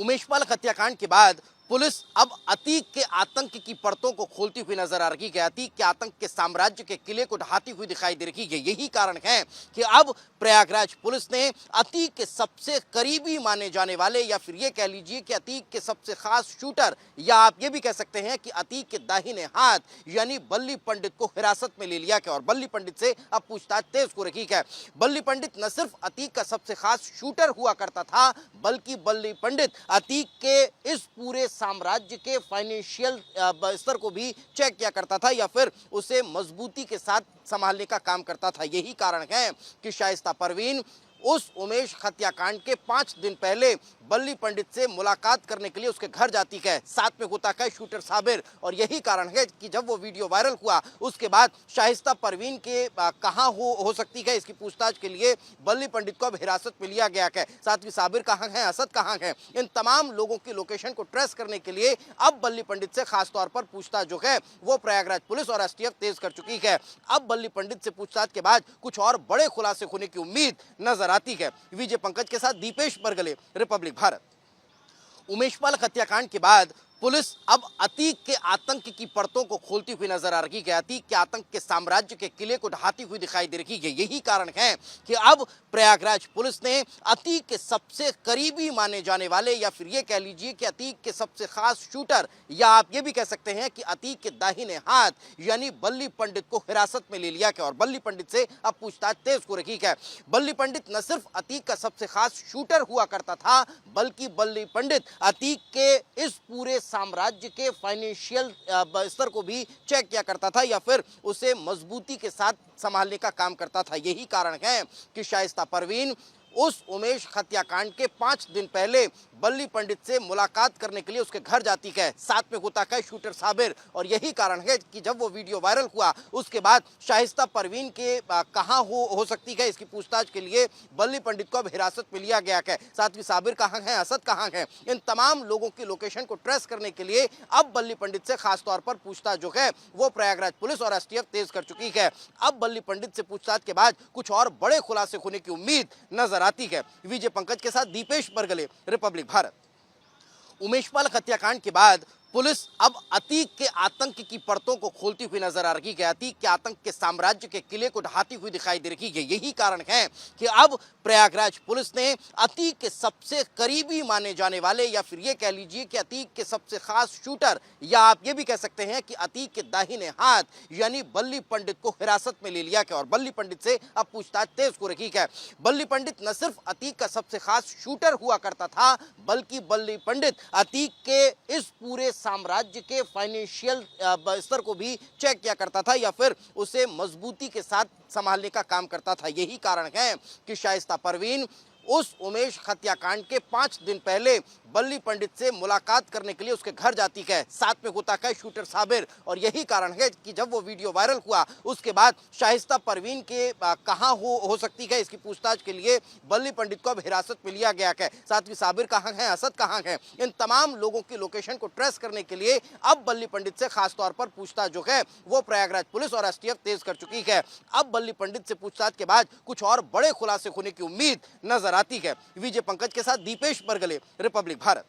उमेशपाल हत्याकांड के बाद पुलिस अब अतीक के आतंक की परतों को खोलती हुई नजर आ रही है। अतीक के आतंक के साम्राज्य के किले को ढहाती हुई दिखाई दे रही है। यही कारण है कि अब प्रयागराज पुलिस ने अतीक के सबसे करीबी माने जाने वाले, या फिर ये कह लीजिए कि अतीक के सबसे खास शूटर, या आप ये भी कह सकते हैं कि अतीक के दाहिने हाथ यानी बल्ली पंडित को हिरासत में ले लिया गया और बल्ली पंडित से अब पूछताछ तेज हो रही है। बल्ली पंडित न सिर्फ अतीक का सबसे खास शूटर हुआ करता था, बल्कि बल्ली पंडित अतीक के इस पूरे साम्राज्य के फाइनेंशियल स्तर को भी चेक किया करता था, या फिर उसे मजबूती के साथ संभालने का काम करता था। यही कारण है कि शाइस्ता परवीन उस उमेश हत्याकांड के 5 दिन पहले बल्ली पंडित से मुलाकात करने के लिए उसके घर जाती है। साथ में होता है शूटर साबिर, और यही कारण है कि जब वो वीडियो वायरल हुआ उसके बाद शाइस्ता परवीन के कहाँ हो सकती है, इसकी पूछताछ के लिए बल्ली पंडित को अब हिरासत में लिया गया है। साथ ही साबिर कहाँ है, असद कहाँ है, इन तमाम लोगों की लोकेशन को ट्रेस करने के लिए अब बल्ली पंडित से खासतौर पर पूछताछ जो है वो प्रयागराज पुलिस और एसटीएफ तेज कर चुकी है। अब बल्ली पंडित से पूछताछ के बाद कुछ और बड़े खुलासे होने की उम्मीद नजर आती है। विजय पंकज के साथ दीपेश बरगले, रिपब्लिक भारत। उमेशपाल हत्याकांड के बाद पुलिस अब अतीक के आतंक की परतों को खोलती हुई नजर आ रही है। अतीक के आतंक के साम्राज्य के किले को ढहाती हुई दिखाई दे रही है। यही कारण है कि अब प्रयागराज पुलिस ने अतीक के सबसे करीबी माने जाने वाले, या फिर ये कह लीजिए कि अतीक के सबसे खास शूटर, या आप ये भी कह सकते हैं कि अतीक के दाहिने हाथ यानी बल्ली पंडित को हिरासत में ले लिया गया और बल्ली पंडित से अब पूछताछ तेज हो रही है। बल्ली पंडित न सिर्फ अतीक का सबसे खास शूटर हुआ करता था, बल्कि बल्ली पंडित अतीक के इस पूरे साम्राज्य के फाइनेंशियल स्तर को भी चेक किया करता था, या फिर उसे मजबूती के साथ संभालने का काम करता था। यही कारण है कि शाइस्ता परवीन उस उमेश हत्याकांड के 5 दिन पहले बल्ली पंडित से मुलाकात करने के लिए उसके घर जाती है। साथ में होता है शूटर साबिर, और यही कारण है कि जब वो वीडियो वायरल हुआ उसके बाद शाइस्ता परवीन के कहाँ हो सकती है, इसकी पूछताछ के लिए बल्ली पंडित को अब हिरासत में लिया गया है। साथ ही साबिर कहाँ है, असद कहाँ है, इन तमाम लोगों की लोकेशन को ट्रेस करने के लिए अब बल्ली पंडित से खासतौर पर पूछताछ जो है वो प्रयागराज पुलिस और एसटीएफ तेज कर चुकी है। अब बल्ली पंडित से पूछताछ के बाद कुछ और बड़े खुलासे होने की उम्मीद नजर आती है। विजय पंकज के साथ दीपेश बरगले, रिपब्लिक भारत। उमेशपाल हत्याकांड के बाद पुलिस अब अतीक के आतंक की परतों को खोलती हुई नजर आ रही है। अतीक के आतंक के साम्राज्य के किले को ढहाती हुई दिखाई दे रही है। यही कारण है कि अब प्रयागराज पुलिस ने अतीक के सबसे करीबी माने जाने वाले, या फिर ये कह लीजिए कि अतीक के सबसे खास शूटर, या आप ये भी कह सकते हैं कि अतीक के दाहिने हाथ यानी बल्ली पंडित को हिरासत में ले लिया गया और बल्ली पंडित से अब पूछताछ तेज हो रही है। बल्ली पंडित न सिर्फ अतीक का सबसे खास शूटर हुआ करता था, बल्कि बल्ली पंडित अतीक के इस पूरे साम्राज्य के फाइनेंशियल स्तर को भी चेक किया करता था, या फिर उसे मजबूती के साथ संभालने का काम करता था। यही कारण है कि शाइस्ता परवीन उस उमेश हत्याकांड के 5 दिन पहले बल्ली पंडित से मुलाकात करने के लिए उसके घर जाती है। साथ में होता है शूटर साबिर, और यही कारण है कि जब वो वीडियो वायरल हुआ उसके बाद शाइस्ता परवीन के कहाँ हो सकती है, इसकी पूछताछ के लिए बल्ली पंडित को अब हिरासत में लिया गया है। साथ ही साबिर कहाँ है, असद कहाँ है, इन तमाम लोगों की लोकेशन को ट्रेस करने के लिए अब बल्ली पंडित से खासतौर पर पूछताछ जो है वो प्रयागराज पुलिस और एसटीएफ तेज कर चुकी है। अब बल्ली पंडित से पूछताछ के बाद कुछ और बड़े खुलासे होने की उम्मीद नजर आती है। विजय पंकज के साथ दीपेश बरगले, रिपब्लिक भारत।